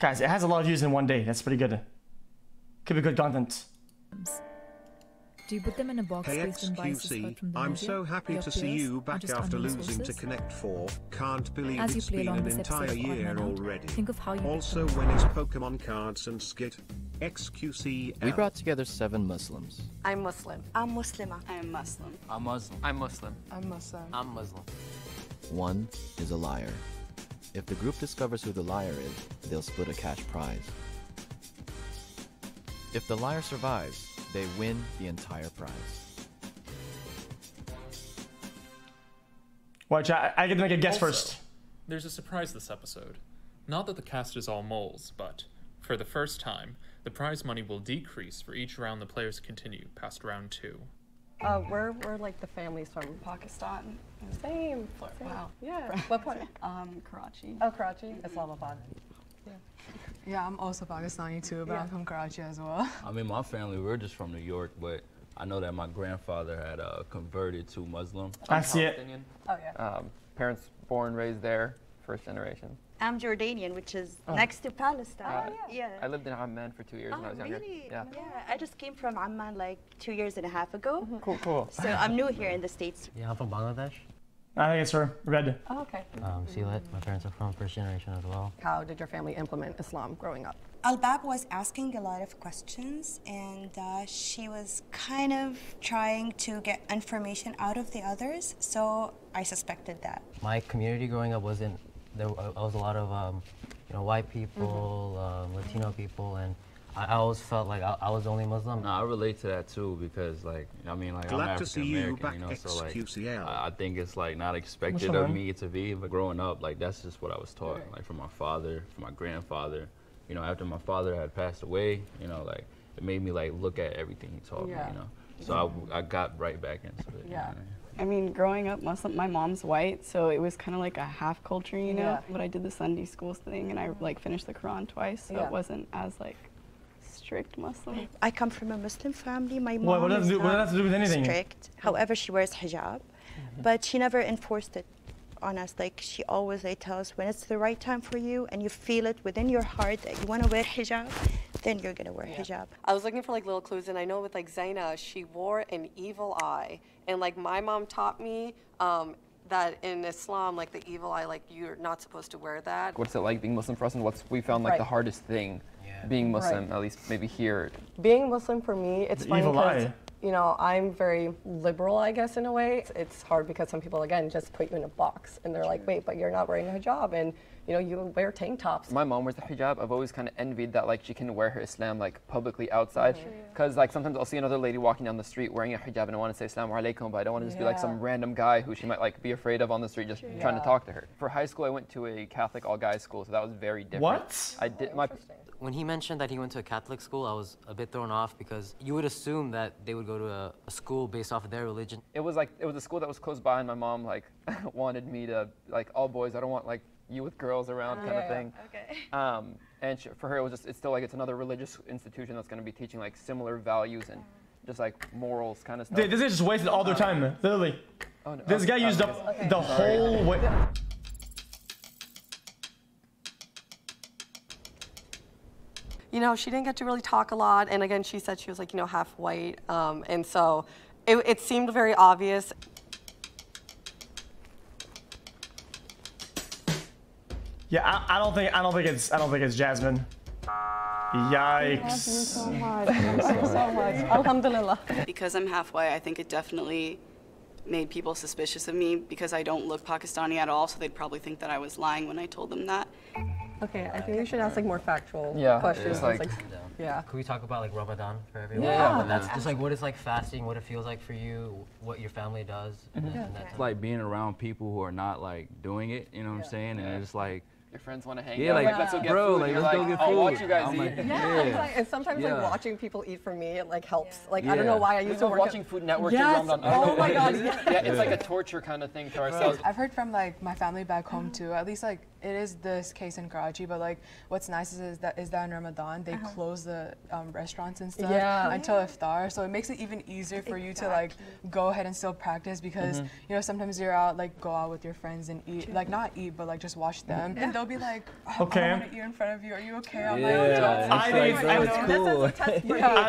Guys, it has a lot of views in one day. That's pretty good. Could be good content. Do you put them in a box Hey based on biases heard from the I'm media, so happy your to see peers, you or back just after unknown losing to sources? Connect 4. Can't believe As you it's play been along an this episode entire of Odd year Man Out, already. think of how you Also, get when is Pokemon cards and skit? xQcOW. We brought together 7 Muslims. I'm Muslim. I'm Muslima. I'm Muslim. I'm Muslim. I'm Muslim. I'm Muslim. I'm Muslim. One is a liar. If the group discovers who the liar is, they'll split a cash prize. If the liar survives, they win the entire prize. Watch, I get to make a guess Also, first. There's a surprise this episode. Not that the cast is all moles, but for the first time, the prize money will decrease for each round the players continue past round 2. We're like the families from Pakistan. Same. Wow. Yeah. What part? Karachi. Oh, Karachi. Islamabad. Yeah, I'm also Pakistani too, but I'm from Karachi as well. I mean, my family, we're just from New York, but I know that my grandfather had converted to Muslim. I see it. Oh, yeah. Parents born and raised there, first generation. I'm Jordanian, which is next to Palestine. Yeah. I lived in Amman for 2 years when I was younger. Really? Yeah. I just came from Amman like 2.5 years ago. Cool. So I'm new here in the States. Yeah, I'm from Bangladesh. I think it's her. Red. Oh, okay. Silat, my parents are from first generation as well. How did your family implement Islam growing up? Albab was asking a lot of questions, and she was kind of trying to get information out of the others, so I suspected that. My community growing up wasn't, there was a lot of white people, Latino people, and I always felt like I was the only Muslim. No, I relate to that too because, like, I mean, like, I'm African American, you know, so like, I think it's like not expected of me to be. But growing up, like, that's just what I was taught, like, from my father, from my grandfather. You know, after my father had passed away, you know, like, it made me like look at everything he taught me, you know. So I got right back into it. Yeah. You know? I mean, growing up Muslim, my mom's white, so it was kind of like a half culture, you know. But I did the Sunday school thing, and I like finished the Quran twice, so it wasn't as like strict Muslim. I come from a Muslim family. My mom What does that have to do with anything? Strict. However, she wears hijab, but she never enforced it on us. Like, she always tells us when it's the right time for you and you feel it within your heart that you want to wear hijab, then you're gonna wear hijab. I was looking for like little clues, and I know with like ZAINA, she wore an evil eye, and like my mom taught me that in Islam, like the evil eye, like you're not supposed to wear that. What's it like being Muslim for us, and what's we found like the hardest thing being Muslim, at least maybe here? Being Muslim for me, it's funny evil because, eye. you know, I'm very liberal, I guess, in a way. It's hard because some people, again, just put you in a box, and they're like, wait, but you're not wearing a hijab, and you know, you wear tank tops. My mom wears the hijab. I've always kind of envied that, like, she can wear her Islam like publicly outside, because like sometimes I'll see another lady walking down the street wearing a hijab, and I want to say Assalamu alaikum, but I don't want to just be like some random guy who she might like be afraid of on the street, just trying to talk to her. For high school, I went to a Catholic all-guys school, so that was very different. What? I did When he mentioned that he went to a Catholic school, I was a bit thrown off because you would assume that they would go to a school based off of their religion. It was a school that was close by, and my mom like wanted me to like all boys. I don't want like you with girls around kind of thing. Okay. And for her, it's still like it's another religious institution that's going to be teaching like similar values and just like morals kind of stuff. This is just wasted all their time, literally. Oh, no. This guy used up the whole way. You know, she didn't get to really talk a lot, and again, she said she was like, you know, half white, and so it seemed very obvious. Yeah, I don't think it's JAZMYN. Yikes. Thank you so much. Thank you so much. Alhamdulillah. Because I'm half white, I think it definitely made people suspicious of me because I don't look Pakistani at all, so they'd probably think that I was lying when I told them that. Okay, I think you should ask like more factual questions. Could we talk about like Ramadan for everyone? That's just like what it's like fasting, what it feels like for you, what your family does. It's like being around people who are not like doing it, you know what I'm saying? And it's like, your friends want to hang out. Like, let's go get bro, food. like, You're let's like, go get I'll food. watch you guys eat. And sometimes like watching people eat for me, it like helps. Like I don't know why I used to work watching Food Network. Ramadan. Oh my God. Yeah, it's like a torture kind of thing for ourselves. I've heard from like my family back home too. At least like it is this case in Karachi, but like what's nice is that in Ramadan they close the restaurants and stuff until iftar, so it makes it even easier for you to like go ahead and still practice, because you know sometimes you're out, like go out with your friends and eat, like not eat but like just watch them, and they'll be like, oh, I don't want to eat in front of you, are you okay? I'm I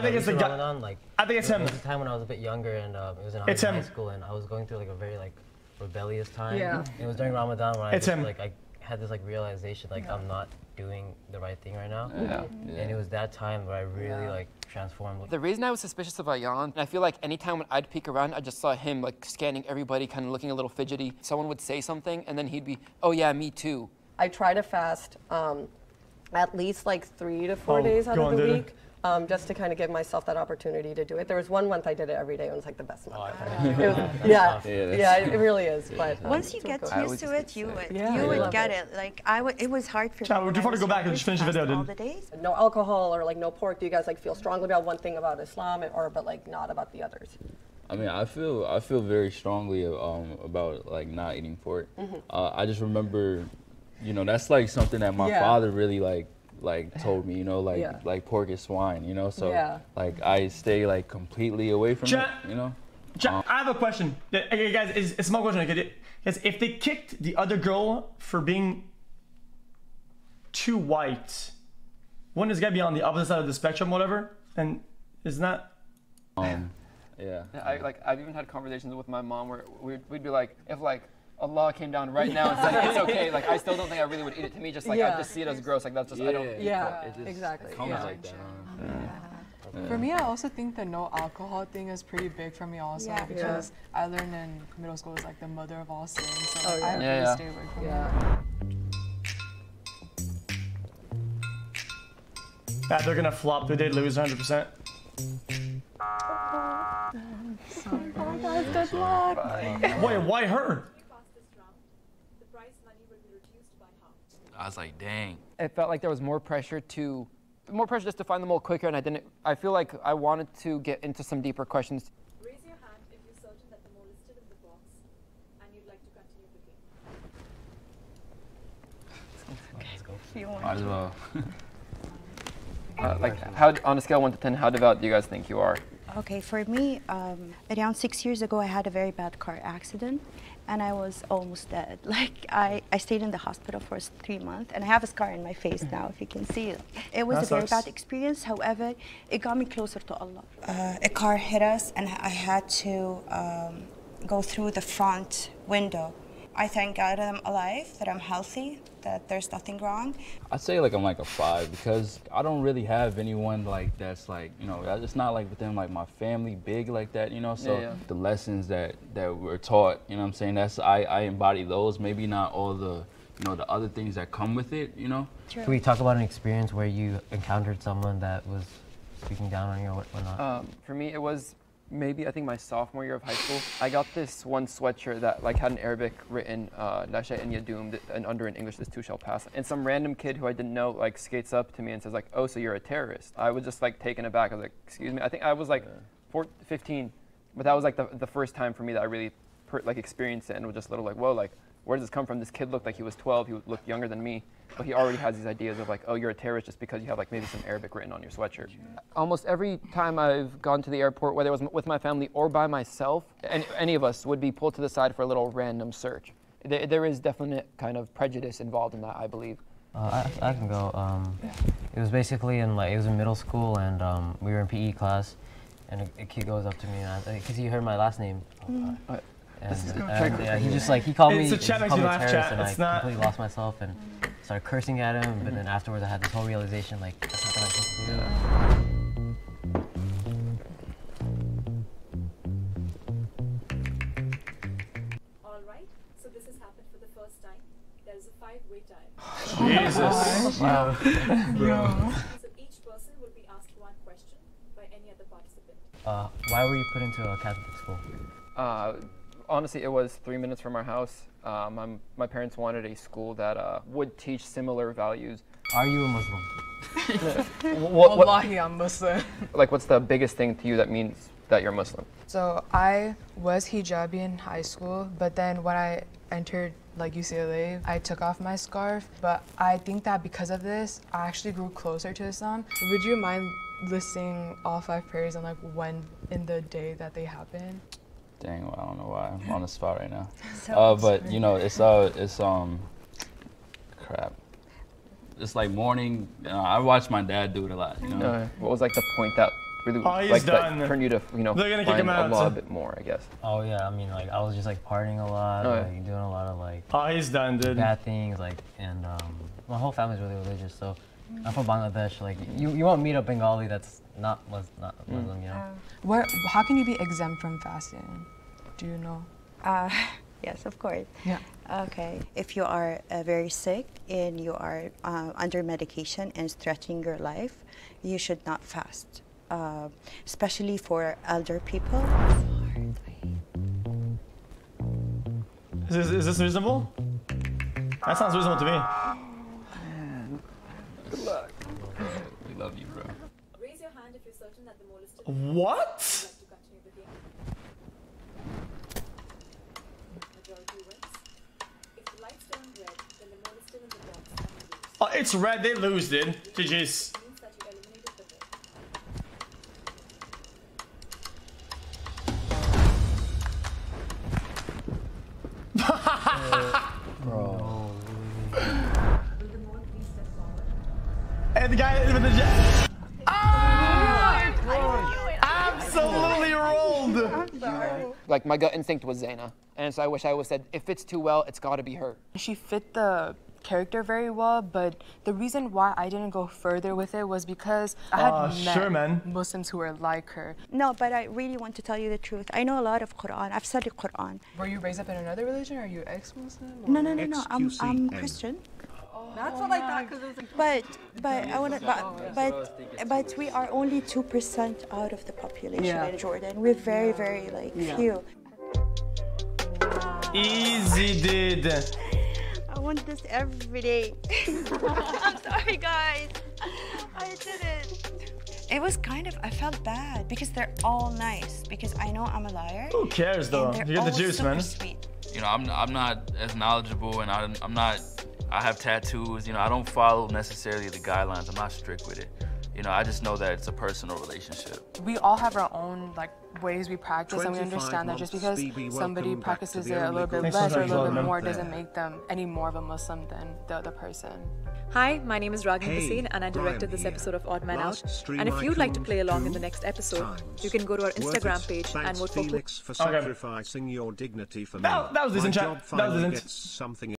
think it's the Ramadan, like I think it's him. It was a time when I was a bit younger, and it was in high school, and I was going through like a very like rebellious time. It was during Ramadan when I just, like I had this like realization, like I'm not doing the right thing right now. And it was that time where I really like transformed. The reason I was suspicious of AYAAN, I feel like anytime when I'd peek around, I just saw him like scanning everybody, kind of looking a little fidgety. Someone would say something, and then he'd be, oh yeah, me too. I try to fast at least like 3 to 4 days out of the week. Just to kind of give myself that opportunity to do it. There was 1 month I did it every day. It was like the best month. It really is. But once you get used to it, you would get it. Like it was hard for me. We just want to go back and just finish the video, all the days. No alcohol or like no pork. Do you guys like feel strongly about one thing about Islam, or but like not about the others? I mean, I feel very strongly about like not eating pork. I just remember, you know, that's like something that my father really like told me, you know, like pork is swine, you know, so like I stay like completely away from it, you know. I have a question. Okay, guys, it's a small question. Guys, if they kicked the other girl for being too white, wouldn't this guy be on the opposite side of the spectrum, whatever? And isn't that? I've even had conversations with my mom where we'd be like, if like Allah came down right now and said it's okay, like I still don't think I really would eat it. To me, just like I just see it as gross. Like that's just I don't. Exactly. Comes like that. For me, I also think the no alcohol thing is pretty big for me also, because I learned in middle school is like the mother of all sins, so I really stay away from it. They're gonna flop. They'd lose 100%. Good luck. Wait, why her? I was like, dang. It felt like there was more pressure just to find the mole quicker, and I feel like I wanted to get into some deeper questions. Raise your hand if you're certain that the mole is still in the box and you'd like to continue picking. Might as well. Like, how on a scale of 1 to 10, how devout do you guys think you are? Okay, for me, around 6 years ago, I had a very bad car accident, and I was almost dead. Like, I stayed in the hospital for 3 months, and I have a scar in my face now, if you can see it. It was a very bad experience, however, it got me closer to Allah. A car hit us, and I had to go through the front window. I thank God that I'm alive, that I'm healthy, that there's nothing wrong. I'd say like I'm like a 5, because I don't really have anyone like that's like, you know, it's not like within like my family big like that, you know, so the lessons that we're taught, you know what I'm saying, that's I embody those, maybe not all the, you know, the other things that come with it, you know. Can we talk about an experience where you encountered someone that was speaking down on you or whatnot? For me, it was maybe I think my sophomore year of high school. I got this one sweatshirt that like had in Arabic written La shay'an yadum, and under in English this too shall pass. And some random kid who I didn't know like skates up to me and says like, oh, so you're a terrorist. I was just like taken aback. I was like, excuse me. I think I was like 15, but that was like the first time for me that I really like experienced it, and was just a little like, whoa, like where does this come from? This kid looked like he was 12. He looked younger than me, but he already has these ideas of like, oh, you're a terrorist just because you have like maybe some Arabic written on your sweatshirt. Almost every time I've gone to the airport, whether it was with my family or by myself, any of us would be pulled to the side for a little random search. There is definite kind of prejudice involved in that, I believe. I can go. It was basically it was in middle school, and we were in PE class, and a kid goes up to me, because he heard my last name. And he called me a terrorist, and I completely lost myself and started cursing at him. But then afterwards, I had this whole realization, like, that's not what I'm supposed to do. All right, so this has happened for the first time. There is a 5-way tie. Jesus. Wow. So each person will be asked one question by any other participant. Why were you put into a Catholic school? Honestly, it was 3 minutes from our house. My parents wanted a school that would teach similar values. Are you a Muslim? Wallahi, I'm Muslim. Like, what's the biggest thing to you that means that you're Muslim? So I was hijabi in high school, but then when I entered like UCLA, I took off my scarf, but I think that because of this, I actually grew closer to Islam. Would you mind listing all 5 prayers and like when in the day that they happen? Dang, well, I don't know why I'm on the spot right now. But you know, crap. It's like morning. You know, I watch my dad do it a lot. You know. What was like the point that really that turned you to find Allah a bit more, I guess? Oh yeah, I mean like I was just like partying a lot, like doing a lot of like he's done, dude. Bad things, like, and my whole family's really religious, so I'm from Bangladesh. Like you won't meet a Bengali that's not Muslim, you know. How can you be exempt from fasting? Do you know? Yes, of course. Yeah. Okay. If you are very sick and you are under medication and threatening your life, you should not fast, especially for elder people. Is this reasonable? That sounds reasonable to me. Man, good luck. We love you, bro. Raise your hand if you're certain that the molested. What? Oh, it's red, they lose, dude. GG's. Bro. And the guy with the absolutely rolled. I'm sorry. Like my gut instinct was ZAINA, and so I wish I would have said if it's too well, it's got to be her. She fit the character very well, but the reason why I didn't go further with it was because I had met Muslims who were like her. No, but I really want to tell you the truth. I know a lot of Quran. I've studied Quran. Were you raised up in another religion? Are you ex-Muslim? No. I'm Christian. That's what I thought, because it was like. But we are only 2% out of the population in Jordan. We're very, very few. Easy, dude. I want this every day. I'm sorry, guys. I didn't. It was I felt bad because they're all nice. Because I know I'm a liar. Who cares, though? You get the juice, man. Sweet. You know, I'm not as knowledgeable, and I'm not. I have tattoos. You know, I don't follow necessarily the guidelines. I'm not strict with it. You know, I just know that it's a personal relationship. We all have our own ways we practice, and we understand that just because somebody practices it a little bit less or a little bit more doesn't make them any more of a Muslim than the other person. Hi, my name is Ragini Baseen, and I directed this episode of Odd Man Out. And if you'd like to play along in the next episode, you can go to our Instagram page and vote for Felix for sacrificing your dignity for me. That was decent, chat. That was decent. Something